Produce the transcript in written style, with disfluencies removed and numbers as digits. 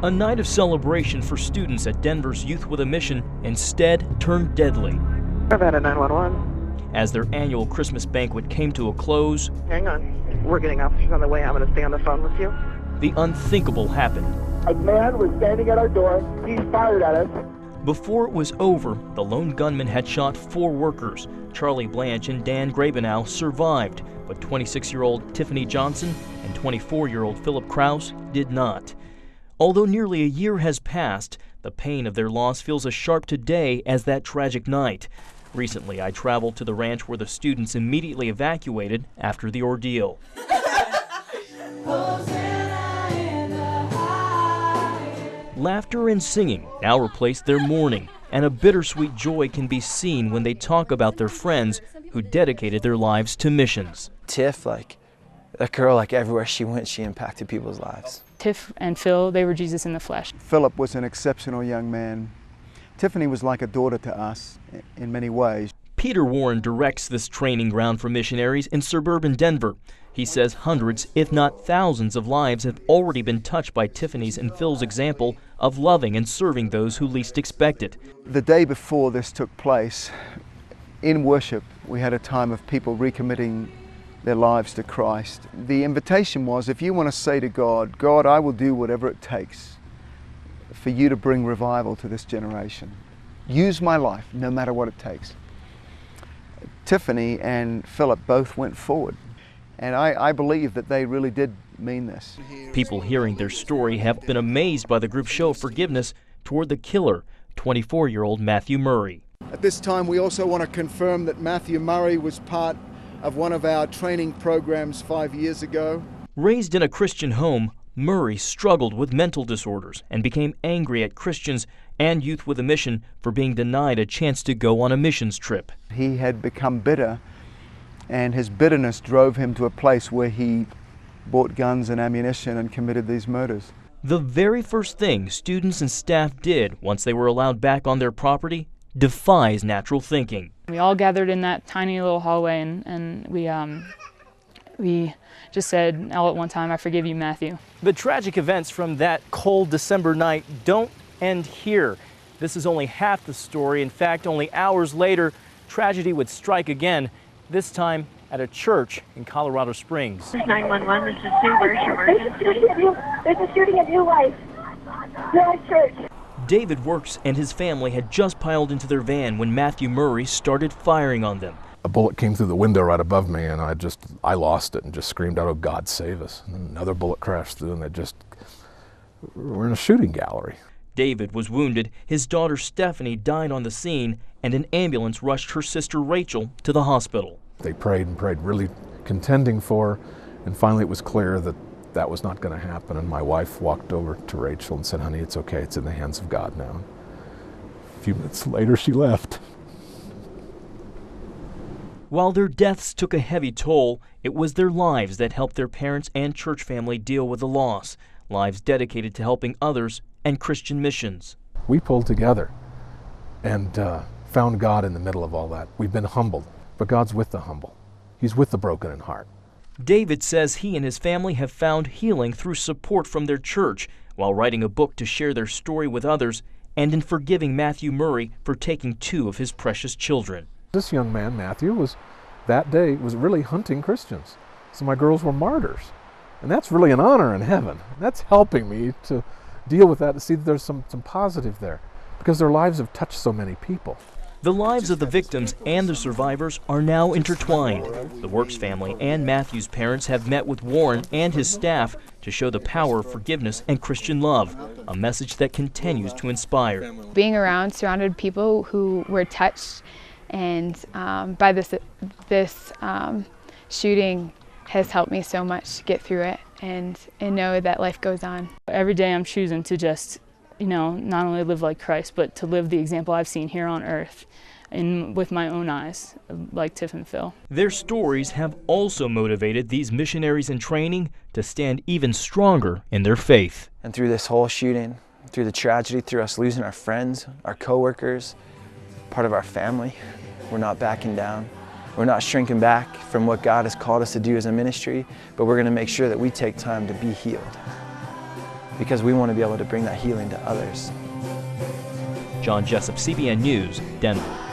A night of celebration for students at Denver's Youth with a Mission instead turned deadly. Nevada 911. As their annual Christmas banquet came to a close, Hang on. We're getting officers on the way. I'm going to stay on the phone with you. the unthinkable happened. A man was standing at our door. He fired at us. Before it was over, the lone gunman had shot 4 workers. Charlie Blanche and Dan Grabenow survived, but 26-year-old Tiffany Johnson and 24-year-old Philip Kraus did not. Although nearly a year has passed, the pain of their loss feels as sharp today as that tragic night. Recently, I traveled to the ranch where the students immediately evacuated after the ordeal. Laughter and singing now replace their mourning, and a bittersweet joy can be seen when they talk about their friends who dedicated their lives to missions. Tiff, that girl, everywhere she went, she impacted people's lives. Tiff and Phil, they were Jesus in the flesh. Philip was an exceptional young man. Tiffany was like a daughter to us in many ways. Peter Warren directs this training ground for missionaries in suburban Denver. He says hundreds, if not thousands, of lives have already been touched by Tiffany's and Phil's example of loving and serving those who least expect it. The day before this took place, in worship, we had a time of people recommitting their lives to Christ. The invitation was, if you want to say to God, God, I will do whatever it takes for you to bring revival to this generation. Use my life, no matter what it takes. Tiffany and Philip both went forward, and I believe that they really did mean this. People hearing their story have been amazed by the group's show of forgiveness toward the killer, 24-year-old Matthew Murray. At this time, we also want to confirm that Matthew Murray was part of one of our training programs 5 years ago. Raised in a Christian home, Murray struggled with mental disorders and became angry at Christians and Youth with a Mission for being denied a chance to go on a missions trip. He had become bitter, and his bitterness drove him to a place where he bought guns and ammunition and committed these murders. The very first thing students and staff did once they were allowed back on their property defies natural thinking. We all gathered in that tiny little hallway and we just said all at one time, I forgive you, Matthew. The tragic events from that cold December night don't end here. This is only half the story. In fact, only hours later, tragedy would strike again, this time at a church in Colorado Springs. 911, this is Sue. Where's your emergency? There's a shooting at New Life Church. David Works and his family had just piled into their van when Matthew Murray started firing on them. A bullet came through the window right above me, and I lost it and just screamed out, "Oh, God, save us." And another bullet crashed through, and we're in a shooting gallery. David was wounded, his daughter Stephanie died on the scene, and an ambulance rushed her sister Rachel to the hospital. They prayed and prayed, really contending for her, and finally it was clear that that was not going to happen, and my wife walked over to Rachel and said, "Honey, it's okay, it's in the hands of God now." A few minutes later, she left. While their deaths took a heavy toll, it was their lives that helped their parents and church family deal with the loss, lives dedicated to helping others and Christian missions. We pulled together and found God in the middle of all that. We've been humbled, but God's with the humble. He's with the broken in heart. David says he and his family have found healing through support from their church while writing a book to share their story with others and in forgiving Matthew Murray for taking 2 of his precious children. This young man, Matthew, was really hunting Christians. So my girls were martyrs. And that's really an honor in heaven. That's helping me to deal with that, to see that there's some positive there, because their lives have touched so many people. The lives of the victims and the survivors are now intertwined. The Works family and Matthew's parents have met with Warren and his staff to show the power of forgiveness and Christian love, a message that continues to inspire. Being around surrounded people who were touched and by this shooting has helped me so much get through it and know that life goes on. Every day I'm choosing to just, not only live like Christ, but to live the example I've seen here on earth and with my own eyes, like Tiff and Phil. Their stories have also motivated these missionaries in training to stand even stronger in their faith. And through this whole shooting, through the tragedy, through us losing our friends, our coworkers, part of our family, we're not backing down. We're not shrinking back from what God has called us to do as a ministry, but we're going to make sure that we take time to be healed. because we want to be able to bring that healing to others. John Jessup, CBN News, Denver.